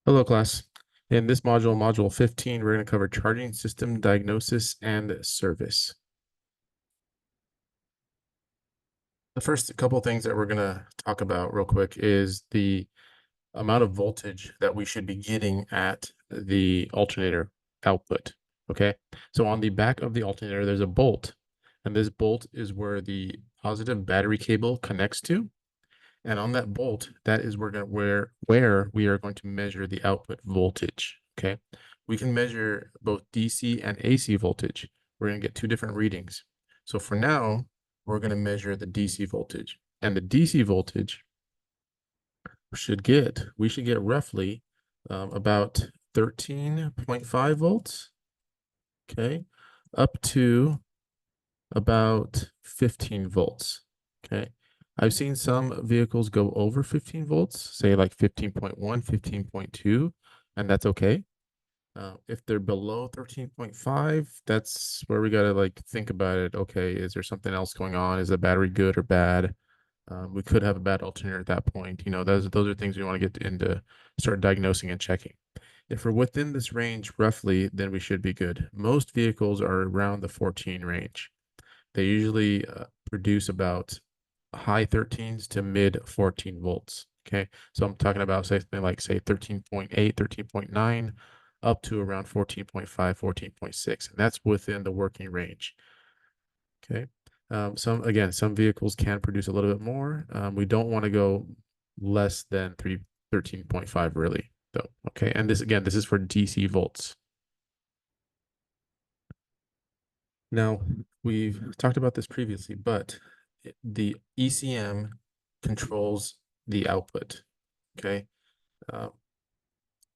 Hello, class. In this module, module 15, we're going to cover charging system diagnosis and service. The first couple things that we're going to talk about real quick is the amount of voltage that we should be getting at the alternator output. Okay, so on the back of the alternator, there's a bolt, and this bolt is where the positive battery cable connects to. And on that bolt, that is where we are going to measure the output voltage. Okay, we can measure both DC and AC voltage. We're going to get two different readings. So for now, we're going to measure the DC voltage, and the DC voltage we should get roughly about 13.5 volts. Okay, up to about 15 volts. Okay. I've seen some vehicles go over 15 volts, say like 15.1, 15.2, and that's okay. If they're below 13.5, that's where we got to like think about it. Okay, is there something else going on? Is the battery good or bad? We could have a bad alternator at that point. You know, those are things we want to get into, start diagnosing and checking. If we're within this range roughly, then we should be good. Most vehicles are around the 14 range. They usually produce about high 13s to mid 14 volts. Okay, so I'm talking about something like say 13.8, 13.9, up to around 14.5, 14.6, and that's within the working range. Okay, some vehicles can produce a little bit more. We don't want to go less than 13.5 really though. Okay, and this is for DC volts. Now, we've talked about this previously, but the ECM controls the output. Okay.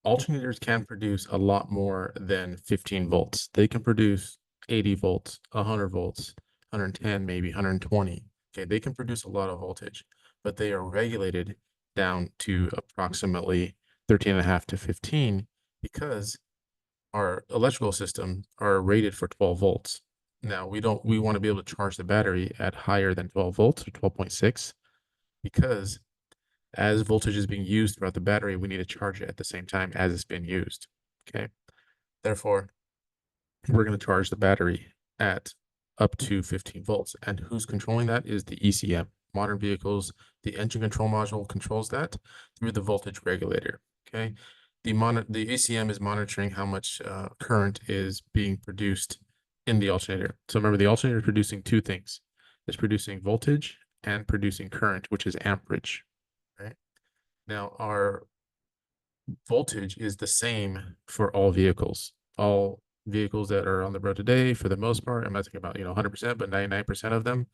Alternators can produce a lot more than 15 volts. They can produce 80 volts, 100 volts, 110, maybe 120. Okay. They can produce a lot of voltage, but they are regulated down to approximately 13.5 to 15 because our electrical systems are rated for 12 volts. Now we want to be able to charge the battery at higher than 12 volts or 12.6 because as voltage is being used throughout the battery, we need to charge it at the same time as it's been used. Okay. Therefore, we're going to charge the battery at up to 15 volts. And who's controlling that is the ECM. Modern vehicles, the engine control module controls that through the voltage regulator. Okay. The ECM is monitoring how much current is being produced in the alternator. So remember, the alternator is producing two things. It's producing voltage and producing current, which is amperage. Right? Now, our voltage is the same for all vehicles. All vehicles that are on the road today, for the most part, I'm not talking about 100%, but 99% of them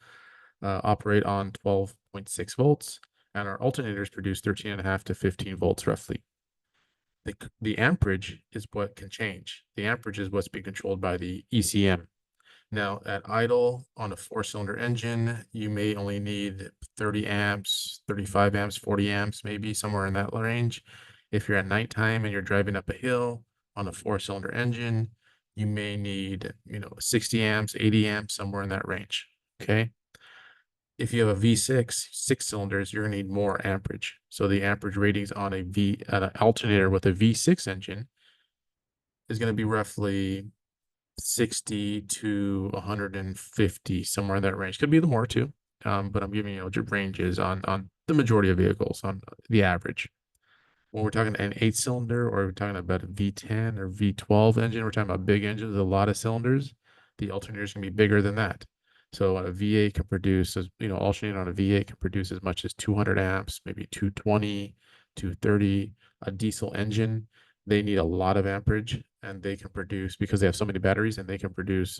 operate on 12.6 volts, and our alternators produce 13.5 to 15 volts roughly. The amperage is what can change. The amperage is what's being controlled by the ECM. Now, at idle on a 4-cylinder engine, you may only need 30 amps, 35 amps, 40 amps, maybe somewhere in that range. If you're at nighttime and you're driving up a hill on a 4-cylinder engine, you may need 60 amps, 80 amps, somewhere in that range. Okay. If you have a V6, 6 cylinders, you're gonna need more amperage. So the amperage ratings on an alternator with a V6 engine is gonna be roughly 60 to 150, somewhere in that range. Could be a little more too. But I'm giving you ranges on the majority of vehicles on the average. When we're talking an 8-cylinder or we're talking about a V10 or V12 engine, we're talking about big engines, a lot of cylinders. The alternator is gonna be bigger than that. So a V8 can produce, alternating on a V8 can produce as much as 200 amps, maybe 220, 230. A diesel engine, they need a lot of amperage, and they can produce, because they have so many batteries, and they can produce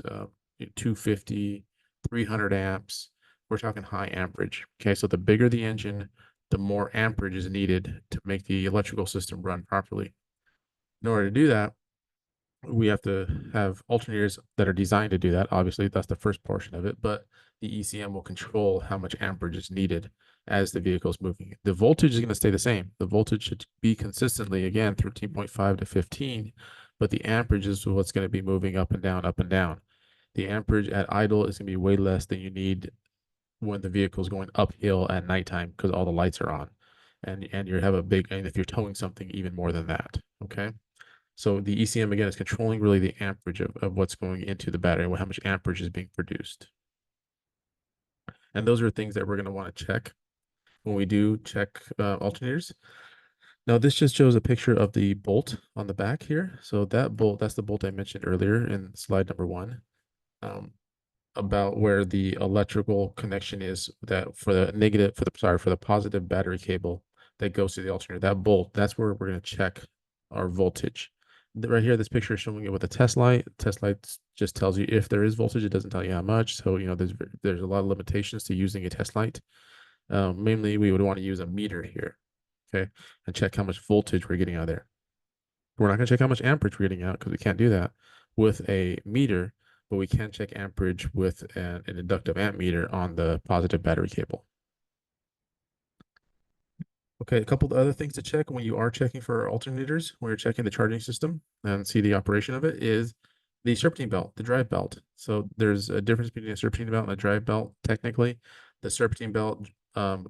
250, 300 amps. We're talking high amperage. Okay, so the bigger the engine, the more amperage is needed to make the electrical system run properly. In order to do that, we have to have alternators that are designed to do that. Obviously, that's the first portion of it, but the ECM will control how much amperage is needed as the vehicle is moving. The voltage is going to stay the same. The voltage should be consistently, again, 13.5 to 15, but the amperage is what's going to be moving up and down, up and down. The amperage at idle is going to be way less than you need when the vehicle is going uphill at nighttime because all the lights are on. and you have a big, and if you're towing something, even more than that. Okay. So the ECM again is controlling really the amperage of what's going into the battery, how much amperage is being produced. And those are things that we're going to want to check when we do check alternators. Now this just shows a picture of the bolt on the back here. So that bolt, that's the bolt I mentioned earlier in slide number 1, about where the electrical connection is, that for the negative, for the positive battery cable that goes to the alternator. That bolt, that's where we're going to check our voltage. Right here, this picture is showing it with a test light. Test light just tells you if there is voltage. It doesn't tell you how much. So there's a lot of limitations to using a test light. Mainly, we would want to use a meter here, okay, and check how much voltage we're getting out of there. We're not going to check how much amperage we're getting out because we can't do that with a meter, but we can check amperage with an inductive amp meter on the positive battery cable. Okay, a couple of other things to check when you are checking for alternators, when you're checking the charging system and see the operation of it, is the serpentine belt, the drive belt. So there's a difference between a serpentine belt and a drive belt. Technically, the serpentine belt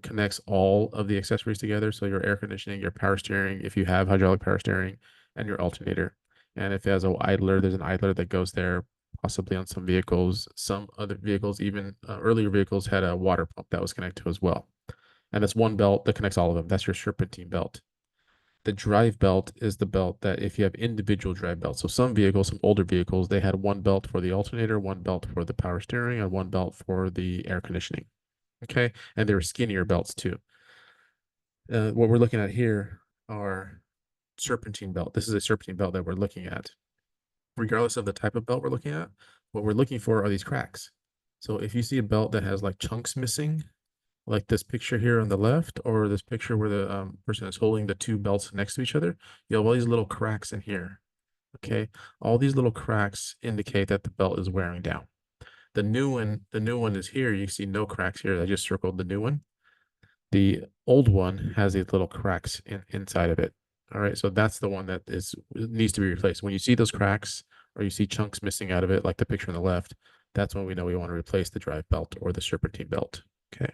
connects all of the accessories together. So your air conditioning, your power steering, if you have hydraulic power steering, and your alternator. And if it has an idler, there's an idler that goes there, possibly on some vehicles. Some other vehicles, even earlier vehicles, had a water pump that was connected to as well. And that's one belt that connects all of them. That's your serpentine belt. The drive belt is the belt that if you have individual drive belts. So some vehicles, some older vehicles, they had one belt for the alternator, one belt for the power steering, and one belt for the air conditioning. Okay. And there were skinnier belts too. What we're looking at here are serpentine belt. This is a serpentine belt that we're looking at. Regardless of the type of belt we're looking at, what we're looking for are these cracks. So if you see a belt that has like chunks missing, like this picture here on the left, or this picture where the person is holding the two belts next to each other, you have all these little cracks in here. Okay, all these little cracks indicate that the belt is wearing down. The new one is here. You see no cracks here. I just circled the new one. The old one has these little cracks inside of it. All right, so that's the one that needs to be replaced. When you see those cracks or you see chunks missing out of it, like the picture on the left, that's when we know we want to replace the drive belt or the serpentine belt. Okay,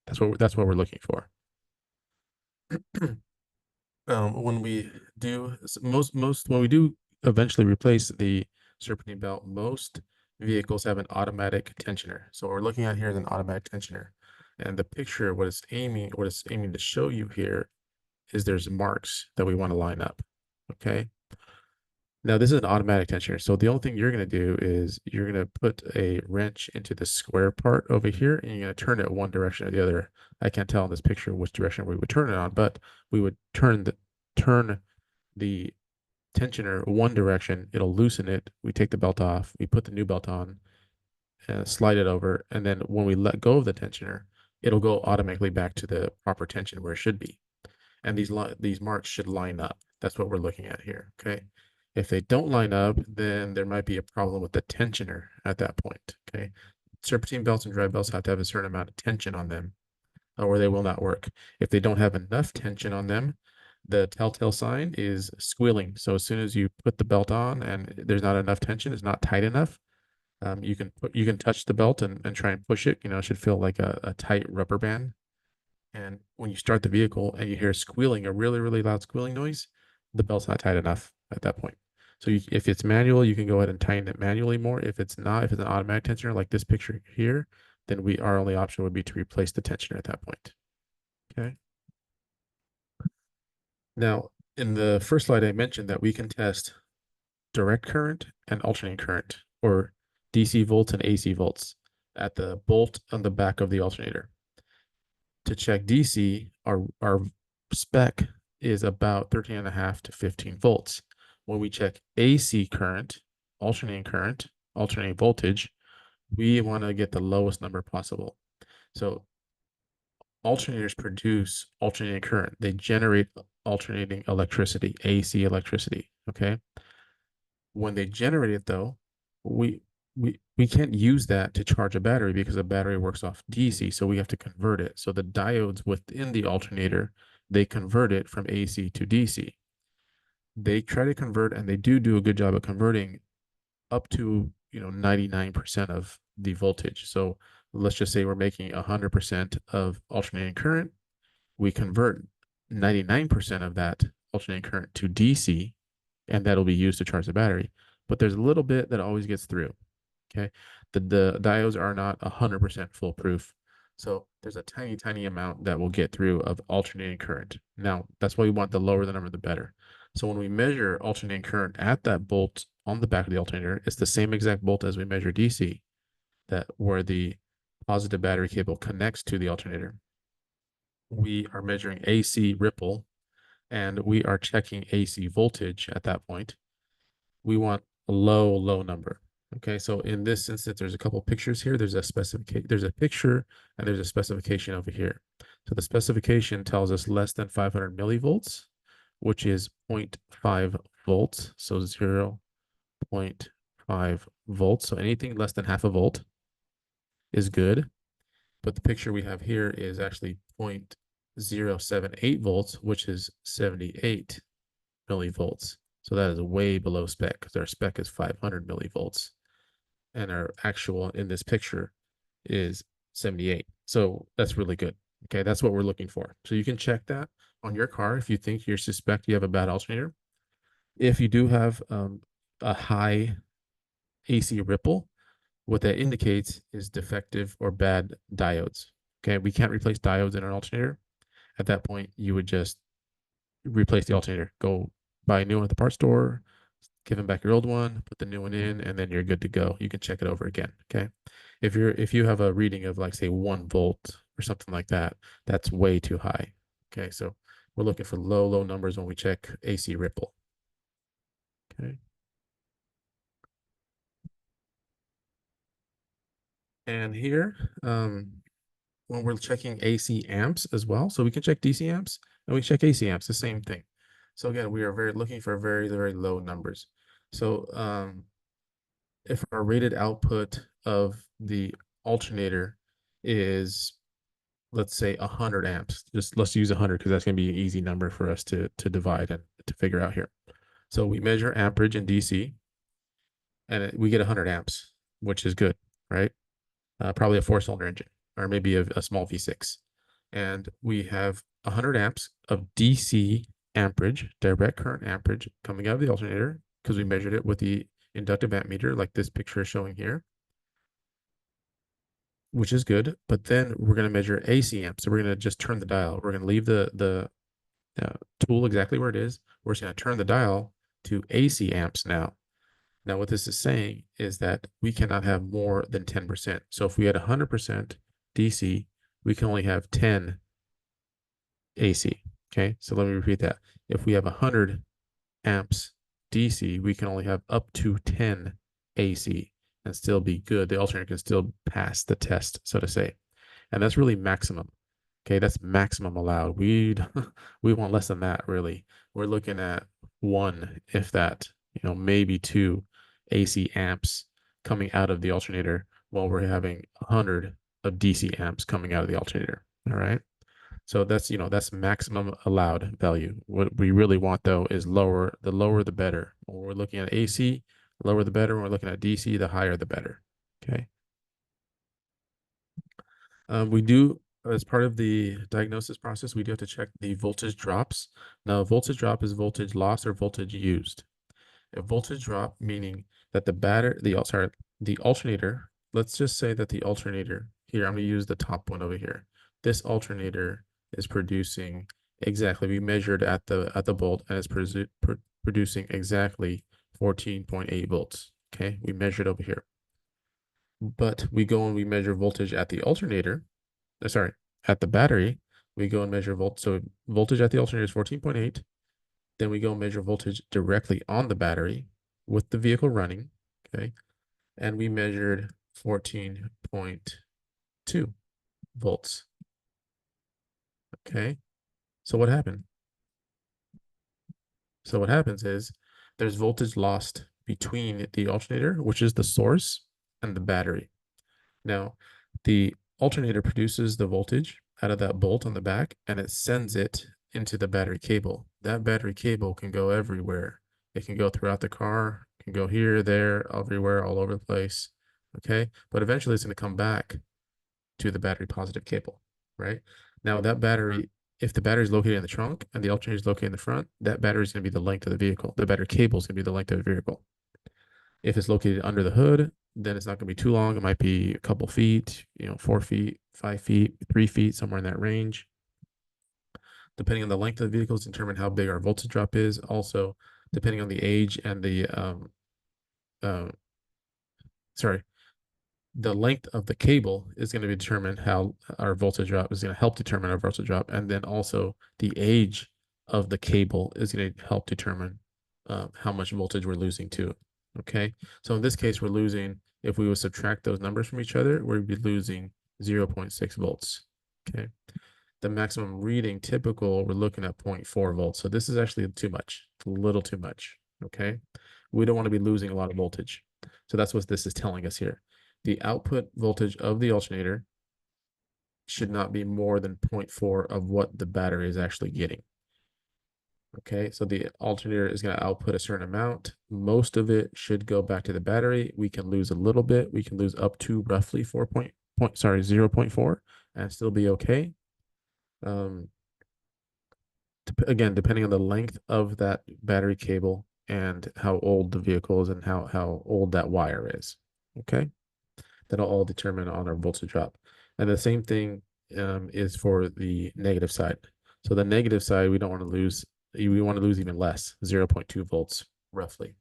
that's what we're looking for. When we do when we do eventually replace the serpentine belt, most vehicles have an automatic tensioner. So what we're looking at here is an automatic tensioner. And the picture, what it's aiming to show you here is there's marks that we want to line up. Okay. Now this is an automatic tensioner. So the only thing you're going to do is you're going to put a wrench into the square part over here and you're going to turn it one direction or the other. I can't tell in this picture which direction we would turn it on, but we would turn the tensioner one direction, it'll loosen it. We take the belt off, we put the new belt on and slide it over. And then when we let go of the tensioner, it'll go automatically back to the proper tension where it should be. And these marks should line up. That's what we're looking at here. Okay. If they don't line up, then there might be a problem with the tensioner at that point. Okay. Serpentine belts and drive belts have to have a certain amount of tension on them or they will not work. If they don't have enough tension on them, the telltale sign is squealing. So as soon as you put the belt on and there's not enough tension, it's not tight enough, you can touch the belt and try and push it. It should feel like a tight rubber band. And when you start the vehicle and you hear squealing, a really, really loud squealing noise, the belt's not tight enough at that point. So if it's manual, you can go ahead and tighten it manually more. If it's not, if it's an automatic tensioner like this picture here, then our only option would be to replace the tensioner at that point. Okay. Now, in the first slide, I mentioned that we can test direct current and alternating current, or DC volts and AC volts, at the bolt on the back of the alternator. To check DC, our spec is about 13.5 to 15 volts. When we check AC current, alternating voltage, we want to get the lowest number possible. So alternators produce alternating current. They generate alternating electricity, AC electricity. Okay. When they generate it, though, we can't use that to charge a battery because a battery works off DC. So we have to convert it. So the diodes within the alternator, they convert it from AC to DC. They try to convert, and they do a good job of converting up to 99% of the voltage. So let's just say we're making 100% of alternating current. We convert 99% of that alternating current to DC, and that'll be used to charge the battery. But there's a little bit that always gets through. Okay. The diodes are not 100% foolproof. So there's a tiny, tiny amount that will get through of alternating current. Now, that's why we want the lower the number, the better. So when we measure alternating current at that bolt on the back of the alternator, it's the same exact bolt as we measure DC, that where the positive battery cable connects to the alternator. We are measuring AC ripple and we are checking AC voltage at that point. We want a low, low number. Okay, so in this instance, there's a couple pictures here. There's a specification, there's a picture, and there's a specification over here. So the specification tells us less than 500 millivolts, which is 0.5 volts. So 0.5 volts. So anything less than half a volt is good. But the picture we have here is actually 0.078 volts, which is 78 millivolts. So that is way below spec because our spec is 500 millivolts and our actual in this picture is 78. So that's really good. Okay, that's what we're looking for. So you can check that on your car if you think you suspect you have a bad alternator. If you do have a high AC ripple, what that indicates is defective or bad diodes. Okay, we can't replace diodes in an alternator. At that point, you would just replace the alternator. Go buy a new one at the parts store, give them back your old one, put the new one in, and then you're good to go. You can check it over again. Okay. If you have a reading of like say 1 volt or something like that, that's way too high. Okay. So we're looking for low, low numbers when we check AC ripple. Okay. And here, when we're checking AC amps as well, so we can check DC amps and we check AC amps, the same thing. So again, we are looking for very, very low numbers. So if our rated output of the alternator is, let's say 100 amps, just let's use 100 because that's going to be an easy number for us to divide and to figure out here. So we measure amperage in DC and we get 100 amps, which is good, right? Probably a 4-cylinder engine or maybe a small V6. And we have 100 amps of DC amperage, direct current amperage coming out of the alternator because we measured it with the inductive amp meter like this picture is showing here, which is good. But then we're going to measure AC amps. So we're going to just turn the dial. We're going to leave the tool exactly where it is. We're just going to turn the dial to AC amps now. Now, what this is saying is that we cannot have more than 10%. So if we had 100% DC, we can only have 10 AC. Okay, so let me repeat that. If we have 100 amps DC, we can only have up to 10 AC and still be good. The alternator can still pass the test, so to say. And that's really maximum. Okay, that's maximum allowed. We want less than that, really. We're looking at 1, if that, maybe 2 AC amps coming out of the alternator while we're having 100 of DC amps coming out of the alternator. All right. So that's maximum allowed value. What we really want though is lower, the lower the better. When we're looking at AC, lower the better. When we're looking at DC, the higher the better. Okay. We do, as part of the diagnosis process, we do have to check the voltage drops. Now, voltage drop is voltage loss or voltage used. A voltage drop meaning that the alternator, let's just say that the alternator here, I'm going to use the top one over here. This alternator is producing exactly, we measured at the bolt and it's producing exactly 14.8 volts. Okay, we measured over here. But we go and we measure voltage at the alternator, sorry, at the battery, we go and measure volt. So voltage at the alternator is 14.8. Then we go and measure voltage directly on the battery with the vehicle running. Okay. And we measured 14.2 volts. Okay. So what happened? So what happens is there's voltage lost between the alternator, which is the source, and the battery. Now, the alternator produces the voltage out of that bolt on the back, and it sends it into the battery cable. That battery cable can go everywhere. It can go throughout the car, can go here, there, everywhere, all over the place. Okay, but eventually it's going to come back to the battery positive cable, right? Now that battery if the battery is located in the trunk and the alternator is located in the front, that battery is going to be the length of the vehicle. The battery cable is going to be the length of the vehicle. If it's located under the hood, then it's not going to be too long. It might be a couple feet, 4 feet, 5 feet, 3 feet, somewhere in that range. Depending on the length of the vehicles, determine how big our voltage drop is. Also, depending on the age and uh, sorry, the length of the cable is going to determine how our voltage drop is going to help determine our voltage drop. And then also the age of the cable is going to help determine how much voltage we're losing too. Okay. So in this case, we're losing, if we would subtract those numbers from each other, we'd be losing 0.6 volts. Okay. The maximum reading typical, we're looking at 0.4 volts. So this is actually too much, a little too much. Okay. We don't want to be losing a lot of voltage. So that's what this is telling us here. The output voltage of the alternator should not be more than 0.4 of what the battery is actually getting. Okay, so the alternator is going to output a certain amount. Most of it should go back to the battery. We can lose a little bit. We can lose up to roughly 0.4 and still be okay. Again, depending on the length of that battery cable and how old the vehicle is and how old that wire is. Okay, that'll all determine on our voltage drop. And the same thing is for the negative side. So the negative side, we don't want to lose, we want to lose even less, 0.2 volts roughly.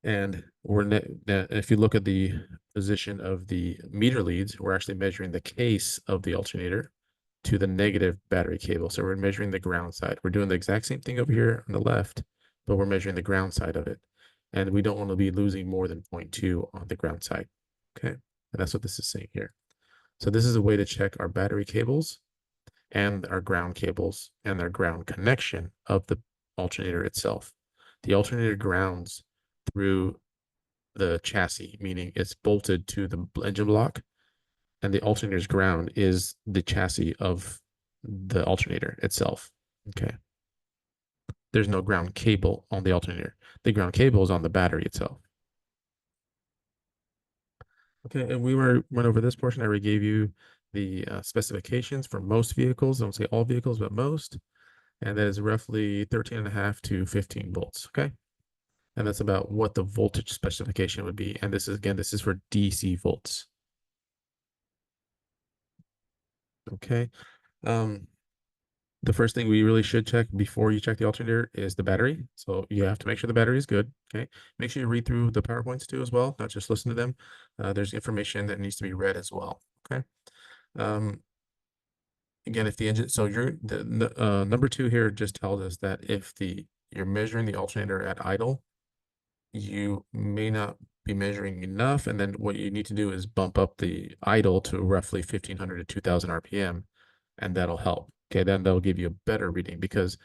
And if you look at the position of the meter leads, we're actually measuring the case of the alternator to the negative battery cable. So we're measuring the ground side. We're doing the exact same thing over here on the left, but we're measuring the ground side of it. And we don't want to be losing more than 0.2 on the ground side. Okay. And that's what this is saying here. So this is a way to check our battery cables and our ground cables and their ground connection of the alternator itself. The alternator grounds through the chassis, meaning it's bolted to the engine block, and the alternator's ground is the chassis of the alternator itself. Okay. There's no ground cable on the alternator. The ground cable is on the battery itself. Okay, and we went over this portion. I already gave you the specifications for most vehicles. I don't say all vehicles, but most. And that is roughly 13.5 to 15 volts. Okay. And that's about what the voltage specification would be. And this is, again, this is for DC volts. Okay. The first thing we really should check before you check the alternator is the battery. So you have to make sure the battery is good. Okay. Make sure you read through the PowerPoints too as well, not just listen to them. There's information that needs to be read as well. Okay. Again, if the engine, so you're the number 2 here just tells us that if you're measuring the alternator at idle, you may not be measuring enough, and then what you need to do is bump up the idle to roughly 1500 to 2000 RPM, and that'll help. Okay, then they'll give you a better reading, because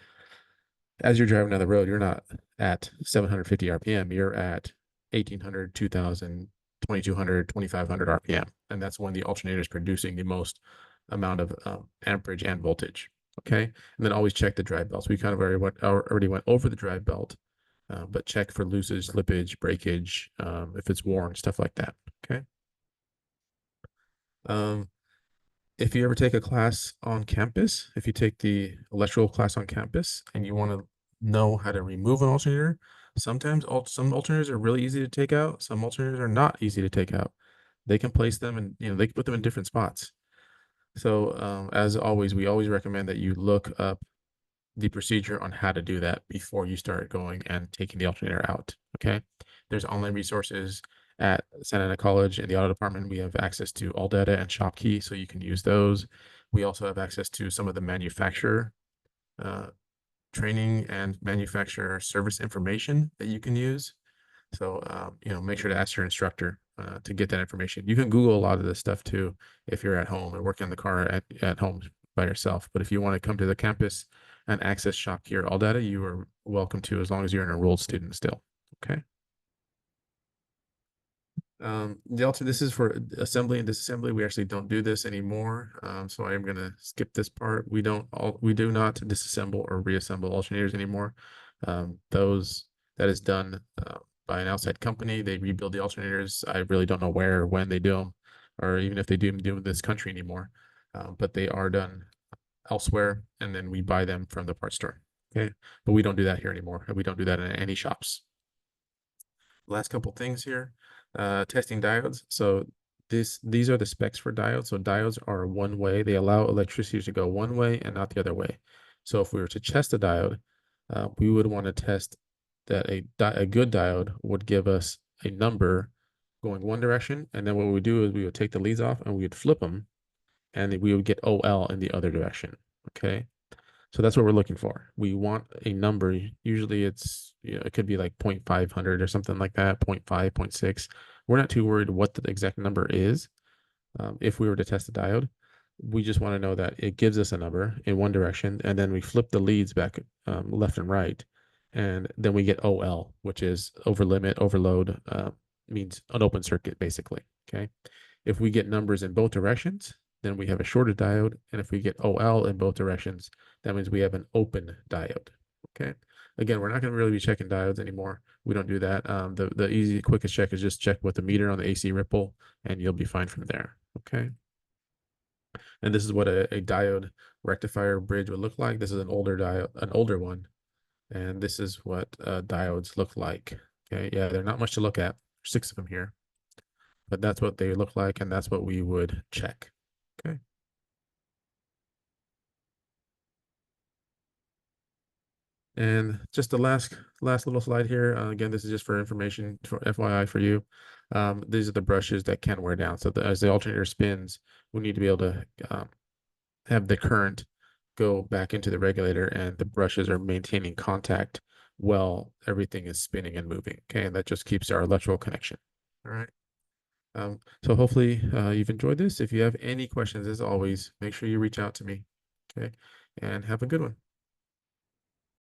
as you're driving down the road, you're not at 750 RPM, you're at 1800, 2000, 2200, 2500 RPM, and that's when the alternator is producing the most amount of amperage and voltage. Okay, and then always check the drive belts. We kind of already went over the drive belt, but check for loosage, slippage, breakage, if it's worn, stuff like that. Okay. If you ever take a class on campus, if you take the electrical class on campus and you want to know how to remove an alternator, sometimes some alternators are really easy to take out. Some alternators are not easy to take out. They can place them and they can put them in different spots. So as always, we always recommend that you look up the procedure on how to do that before you start going and taking the alternator out. Okay. There's online resources at Santa Ana College in the auto department. We have access to ALLDATA and Shopkey, so you can use those. We also have access to some of the manufacturer training and manufacturer service information that you can use. So, make sure to ask your instructor to get that information. You can Google a lot of this stuff too if you're at home and working on the car at home by yourself. But if you want to come to the campus and access Shopkey or ALLDATA, you are welcome to, as long as you're an enrolled student still. Okay. This is for assembly and disassembly. We actually don't do this anymore. So I am going to skip this part. We do not disassemble or reassemble alternators anymore. That is done by an outside company. They rebuild the alternators. I really don't know where or when they do them, or even if they do them in this country anymore. But they are done elsewhere, and then we buy them from the parts store. Okay, but we don't do that here anymore, and we don't do that in any shops. Last couple things here, testing diodes. So these are the specs for diodes. So diodes are one way. They allow electricity to go one way and not the other way. So if we were to test a diode, we would want to test that a good diode would give us a number going one direction, and then what we would do is we would take the leads off and we would flip them, and we would get OL in the other direction. Okay. So that's what we're looking for. We want a number. Usually it's, it could be like 0.500 or something like that, 0.5, 0.6. We're not too worried what the exact number is. If we were to test a diode, we just want to know that it gives us a number in one direction, and then we flip the leads back left and right, and then we get OL, which is over limit, overload, means an open circuit, basically. Okay. If we get numbers in both directions, then we have a shorted diode. And if we get OL in both directions, that means we have an open diode. Okay. Again, we're not going to really be checking diodes anymore. We don't do that. The easy, quickest check is just check with the meter on the AC ripple, and you'll be fine from there. Okay. And this is what a diode rectifier bridge would look like. This is an older diode, an older one. And this is what diodes look like. Okay. Yeah, they're not much to look at. 6 of them here, but that's what they look like, and that's what we would check. Okay. And just the last little slide here. Again, this is just for information, for FYI for you. These are the brushes that can wear down. So as the alternator spins, we need to be able to have the current go back into the regulator, and the brushes are maintaining contact while everything is spinning and moving. Okay, and that just keeps our electrical connection. All right. So hopefully you've enjoyed this. If you have any questions, as always, make sure you reach out to me. Okay, and have a good one.